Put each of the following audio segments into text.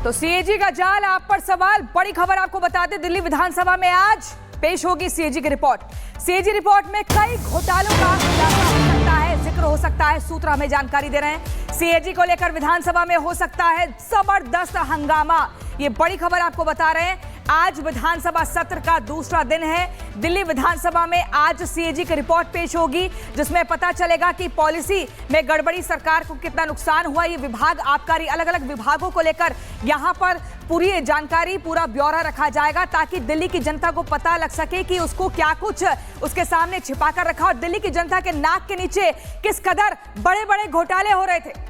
तो सीएजी का जाल, आप पर सवाल। बड़ी खबर आपको बता दें, दिल्ली विधानसभा में आज पेश होगी सीएजी की रिपोर्ट। सीएजी रिपोर्ट में कई घोटालों का खुलासा हो सकता है, जिक्र हो सकता है। सूत्र हमें जानकारी दे रहे हैं, सीएजी को लेकर विधानसभा में हो सकता है जबरदस्त हंगामा। ये बड़ी खबर आपको बता रहे हैं। आज विधानसभा सत्र का दूसरा दिन है। दिल्ली विधानसभा में आज सीएजी की रिपोर्ट पेश होगी, जिसमें पता चलेगा कि पॉलिसी में गड़बड़ी, सरकार को कितना नुकसान हुआ। ये विभाग, आबकारी, अलग अलग विभागों को लेकर यहां पर पूरी जानकारी, पूरा ब्यौरा रखा जाएगा, ताकि दिल्ली की जनता को पता लग सके कि उसको क्या कुछ उसके सामने छिपाकर रखा और दिल्ली की जनता के नाक के नीचे किस कदर बड़े बड़े घोटाले हो रहे थे।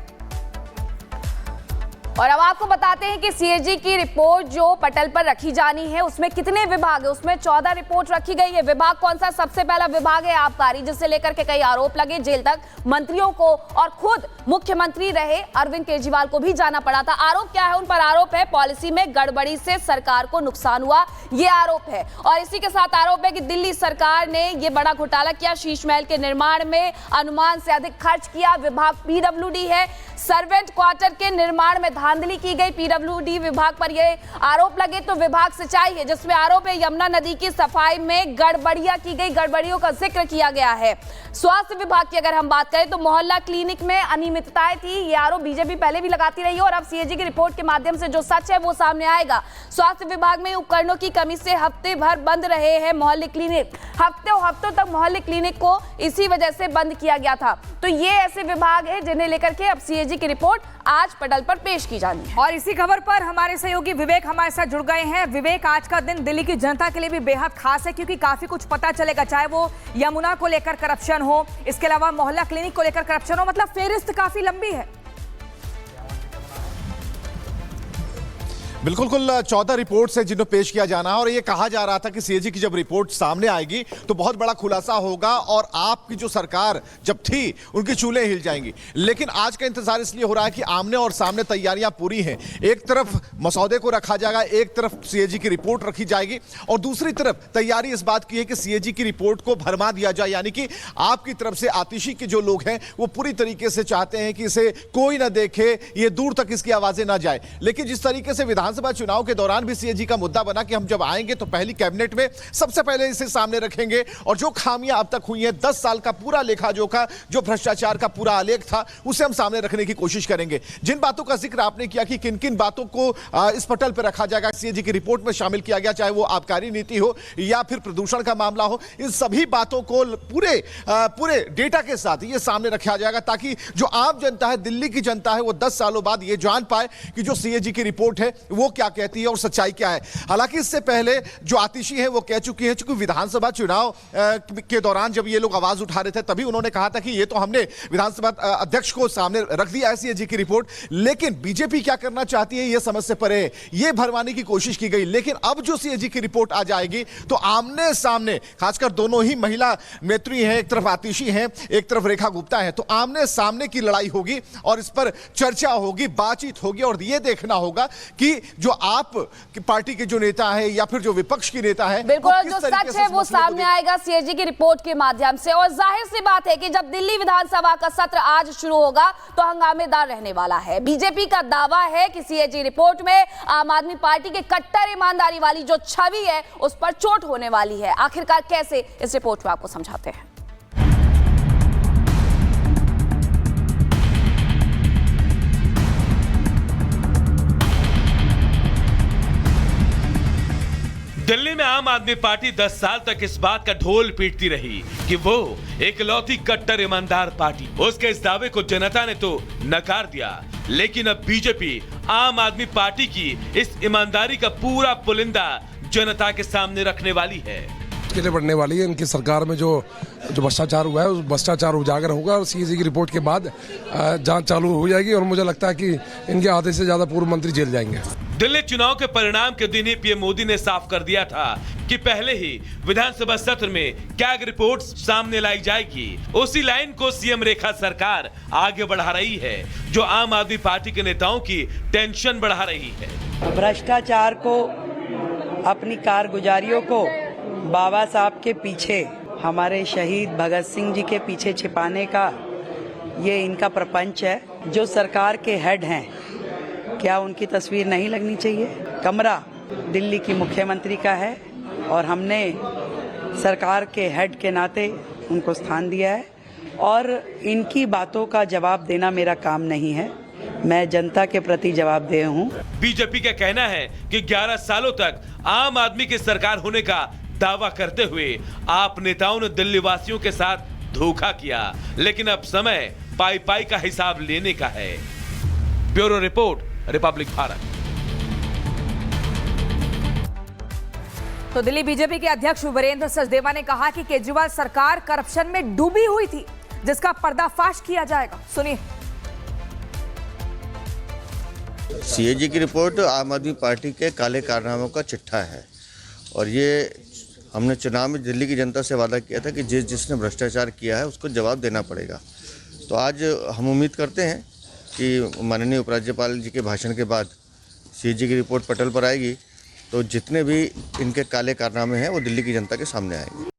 और अब आपको बताते हैं कि सीएजी की रिपोर्ट जो पटल पर रखी जानी है, उसमें कितने विभाग है। उसमें 14 रिपोर्ट रखी गई है। विभाग कौन सा? सबसे पहला विभाग है आबकारी, जिससे लेकर के कई आरोप लगे, जेल तक मंत्रियों को और खुद मुख्यमंत्री रहे अरविंद केजरीवाल को भी जाना पड़ा था। आरोप क्या है? उन पर आरोप है पॉलिसी में गड़बड़ी से सरकार को नुकसान हुआ, ये आरोप है। और इसी के साथ आरोप है कि दिल्ली सरकार ने ये बड़ा घोटाला किया, शीश महल के निर्माण में अनुमान से अधिक खर्च किया। विभाग पीडब्ल्यूडी है, सर्वेंट क्वार्टर के निर्माण में धांधली की गई। पीडब्ल्यूडी विभाग पर यह आरोप लगे। तो विभाग सिंचाई है, जिसमें आरोप है यमुना नदी की सफाई में गड़बड़ियां की गई, गड़बड़ियों का जिक्र किया गया है। स्वास्थ्य विभाग की अगर हम बात करें तो मोहल्ला क्लिनिक में अनियमितताएं थी। ये आरोप बीजेपी पहले भी लगाती रही है और अब सीएजी की रिपोर्ट के माध्यम से जो सच है वो सामने आएगा। स्वास्थ्य विभाग में उपकरणों की कमी से हफ्ते भर बंद रहे हैं मोहल्ले क्लिनिक। हफ्तों तक मोहल्ले क्लिनिक को इसी वजह से बंद किया गया था। तो ये ऐसे विभाग है जिन्हें लेकर के अब सीएजी की रिपोर्ट आज पटल पर पेश की जानी है। और इसी खबर पर हमारे सहयोगी विवेक हमारे साथ जुड़ गए हैं। विवेक, आज का दिन दिल्ली की जनता के लिए भी बेहद खास है, क्योंकि काफी कुछ पता चलेगा, चाहे वो यमुना को लेकर करप्शन हो, इसके अलावा मोहल्ला क्लिनिक को लेकर करप्शन हो। मतलब फेहरिस्त काफी लंबी है। बिल्कुल, कुल 14 रिपोर्ट्स हैं जिन्हें पेश किया जाना है। और ये कहा जा रहा था कि सीएजी की जब रिपोर्ट सामने आएगी तो बहुत बड़ा खुलासा होगा और आपकी जो सरकार जब थी उनकी चूल्हे हिल जाएंगी। लेकिन आज का इंतजार इसलिए हो रहा है कि आमने और सामने तैयारियां पूरी हैं। एक तरफ मसौदे को रखा जाएगा, एक तरफ सीएजी की रिपोर्ट रखी जाएगी और दूसरी तरफ तैयारी इस बात की है कि सीएजी की रिपोर्ट को भरमा दिया जाए। यानी कि आपकी तरफ से आतिशी के जो लोग हैं वो पूरी तरीके से चाहते हैं कि इसे कोई ना देखे, ये दूर तक इसकी आवाजें ना जाए। लेकिन जिस तरीके से विधानसभा चुनाव के दौरान भी सीएजी का मुद्दा बना कि हम जब आएंगे तो पहली कैबिनेट में सबसे पहले इसे सामने रखेंगे और जो खामियां अब तक हुई हैं, 10 साल का पूरा लेखा जोखा, जो भ्रष्टाचार का पूरा आलेख था, उसे हम सामने रखने की कोशिश करेंगे। जिन बातों का जिक्र आपने किया कि किन किन बातों को इस पटल पर रखा जाएगा, सीएजी की रिपोर्ट में शामिल किया गया, चाहे वो आबकारी नीति हो या फिर प्रदूषण का मामला हो, इन सभी बातों को पूरे डेटा के साथ ये सामने रखा जाएगा, ताकि जो आम जनता है, दिल्ली की जनता है, वो 10 सालों बाद ये जान पाए कि जो सीएजी की रिपोर्ट है वो क्या कहती है और सच्चाई क्या है। हालांकि इससे पहले जो आतिशी है वो कह चुकी है, चूंकि विधानसभा चुनाव के दौरान जब ये लोग आवाज उठा रहे थे तभी उन्होंने कहा था कि ये तो हमने विधानसभा अध्यक्ष को सामने रख दिया है सीएजी की रिपोर्ट। लेकिन बीजेपी क्या करना चाहती है ये समझ से परे है, ये भरवाने की कोशिश की गई। लेकिन अब जो सीएजी की रिपोर्ट आ जाएगी तो आमने सामने, खासकर दोनों ही महिला नेत्री हैं, एक तरफ आतिशी हैं, एक तरफ रेखा गुप्ता है, तो आमने सामने की लड़ाई होगी और इस पर चर्चा होगी, बातचीत होगी और ये देखना होगा कि जो आप कि पार्टी के जो नेता है या फिर जो विपक्ष की नेता है, बिल्कुल जो सच है वो सामने आएगा सीएजी की रिपोर्ट के माध्यम से। और जाहिर सी बात है कि जब दिल्ली विधानसभा का सत्र आज शुरू होगा तो हंगामेदार रहने वाला है। बीजेपी का दावा है कि सीएजी रिपोर्ट में आम आदमी पार्टी के कट्टर ईमानदारी वाली जो छवि है उस पर चोट होने वाली है। आखिरकार कैसे, इस रिपोर्ट में आपको समझाते हैं। दिल्ली में आम आदमी पार्टी 10 साल तक इस बात का ढोल पीटती रही कि वो इकलौती कट्टर ईमानदार पार्टी। उसके इस दावे को जनता ने तो नकार दिया, लेकिन अब बीजेपी आम आदमी पार्टी की इस ईमानदारी का पूरा पुलिंदा जनता के सामने रखने वाली है। के लिए बढ़ने वाली है। इनकी सरकार में जो भ्रष्टाचार हुआ है उस भ्रष्टाचार उजागर होगा और सीएजी की रिपोर्ट के बाद जांच चालू हो जाएगी और मुझे लगता है कि इनके आधे से ज्यादा पूर्व मंत्री जेल जाएंगे। दिल्ली चुनाव के परिणाम के दिन ही पीएम मोदी ने साफ कर दिया था कि पहले ही विधानसभा सत्र में क्या रिपोर्ट सामने लाई जाएगी। उसी लाइन को सीएम रेखा सरकार आगे बढ़ा रही है, जो आम आदमी पार्टी के नेताओं की टेंशन बढ़ा रही है। भ्रष्टाचार को, अपनी कारगुजारियों को बाबा साहब के पीछे, हमारे शहीद भगत सिंह जी के पीछे छिपाने का ये इनका प्रपंच है। जो सरकार के हेड हैं, क्या उनकी तस्वीर नहीं लगनी चाहिए? कमरा दिल्ली की मुख्यमंत्री का है और हमने सरकार के हेड के नाते उनको स्थान दिया है और इनकी बातों का जवाब देना मेरा काम नहीं है। मैं जनता के प्रति जवाबदेह हूँ। बीजेपी का कहना है कि 11 सालों तक आम आदमी की सरकार होने का दावा करते हुए आप नेताओं ने दिल्ली वासियों के साथ धोखा किया, लेकिन अब समय पाई पाई का हिसाब लेने का है। Bureau report, Republic Bharat. तो दिल्ली बीजेपी के अध्यक्ष वीरेंद्र सचदेवा ने कहा कि केजरीवाल सरकार करप्शन में डूबी हुई थी, जिसका पर्दाफाश किया जाएगा। सुनिए। सीएजी की रिपोर्ट आम आदमी पार्टी के काले कारनामों का चिट्ठा है और ये हमने चुनाव में दिल्ली की जनता से वादा किया था कि जिसने भ्रष्टाचार किया है उसको जवाब देना पड़ेगा। तो आज हम उम्मीद करते हैं कि माननीय उपराज्यपाल जी के भाषण के बाद सीएजी की रिपोर्ट पटल पर आएगी तो जितने भी इनके काले कारनामे हैं वो दिल्ली की जनता के सामने आएंगे।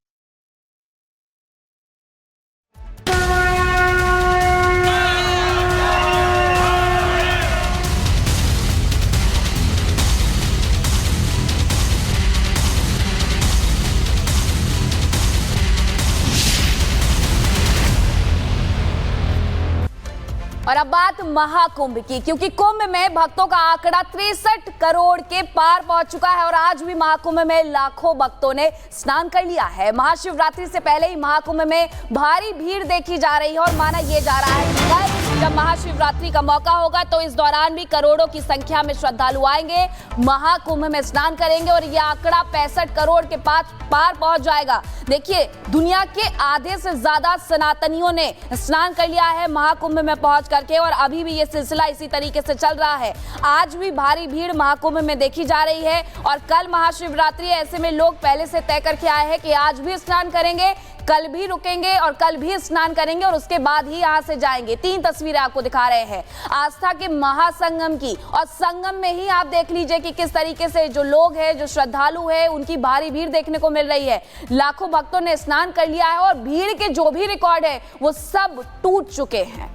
और अब बात महाकुंभ की, क्योंकि कुंभ में भक्तों का आंकड़ा 63 करोड़ के पार पहुंच चुका है और आज भी महाकुंभ में लाखों भक्तों ने स्नान कर लिया है। महाशिवरात्रि से पहले ही महाकुंभ में भारी भीड़ देखी जा रही है और माना यह जा रहा है कि कल जब महाशिवरात्रि का मौका होगा तो इस दौरान भी करोड़ों की संख्या में श्रद्धालु आएंगे, महाकुंभ में स्नान करेंगे और यह आंकड़ा 65 करोड़ के पार पहुंच जाएगा। देखिए, दुनिया के आधे से ज्यादा सनातनियों ने स्नान कर लिया है महाकुंभ में पहुंच करके और अभी भी ये सिलसिला इसी तरीके से चल रहा है। आज भी भारी भीड़ महाकुंभ में देखी जा रही है और कल महाशिवरात्रि, ऐसे में लोग पहले से तय करके आए हैं कि आज भी स्नान करेंगे, कल भी रुकेंगे और कल भी स्नान करेंगे और उसके बाद ही यहां से जाएंगे। 3 तस्वीरें आपको दिखा रहे हैं आस्था के महासंगम की और संगम में ही आप देख लीजिए कि किस तरीके से जो लोग हैं, जो श्रद्धालु हैं, उनकी भारी भीड़ देखने को मिल रही है। लाखों भक्तों ने स्नान कर लिया है और भीड़ के जो भी रिकॉर्ड है वो सब टूट चुके हैं।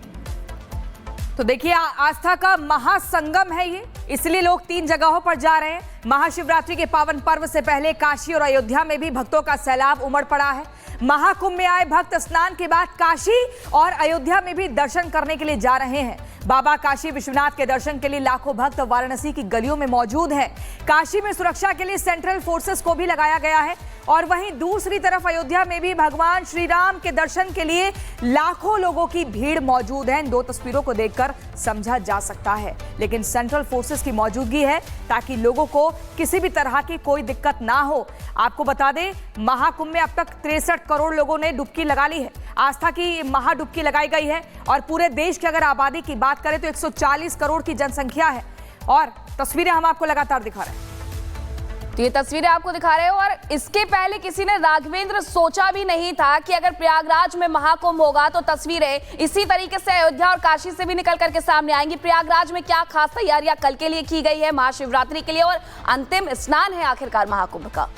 तो देखिए, आस्था का महासंगम है ये, इसलिए लोग 3 जगहों पर जा रहे हैं। महाशिवरात्रि के पावन पर्व से पहले काशी और अयोध्या में भी भक्तों का सैलाब उमड़ पड़ा है। महाकुंभ में आए भक्त स्नान के बाद काशी और अयोध्या में भी दर्शन करने के लिए जा रहे हैं। बाबा काशी विश्वनाथ के दर्शन के लिए लाखों भक्त वाराणसी की गलियों में मौजूद हैं। काशी में सुरक्षा के लिए सेंट्रल फोर्सेस को भी लगाया गया है और वहीं दूसरी तरफ अयोध्या में भी भगवान श्री राम के दर्शन के लिए लाखों लोगों की भीड़ मौजूद है। इन 2 तस्वीरों को देखकर समझा जा सकता है, लेकिन सेंट्रल फोर्सेस की मौजूदगी है ताकि लोगों को किसी भी तरह की कोई दिक्कत ना हो। आपको बता दें, महाकुंभ में अब तक 63 करोड़ लोगों ने डुबकी लगा ली है। आस्था की महाडुबकी लगाई गई है और पूरे देश की अगर आबादी की बात करें तो 140 करोड़ की जनसंख्या है और तस्वीरें हम आपको लगातार दिखा रहे हैं। तो ये तस्वीरें आपको दिखा रहे हो और इसके पहले किसी ने, राघवेंद्र, सोचा भी नहीं था कि अगर प्रयागराज में महाकुंभ होगा तो तस्वीरें इसी तरीके से अयोध्या और काशी से भी निकल करके सामने आएंगी। प्रयागराज में क्या खास तैयारियां कल के लिए की गई है महाशिवरात्रि के लिए और अंतिम स्नान है आखिरकार महाकुंभ का।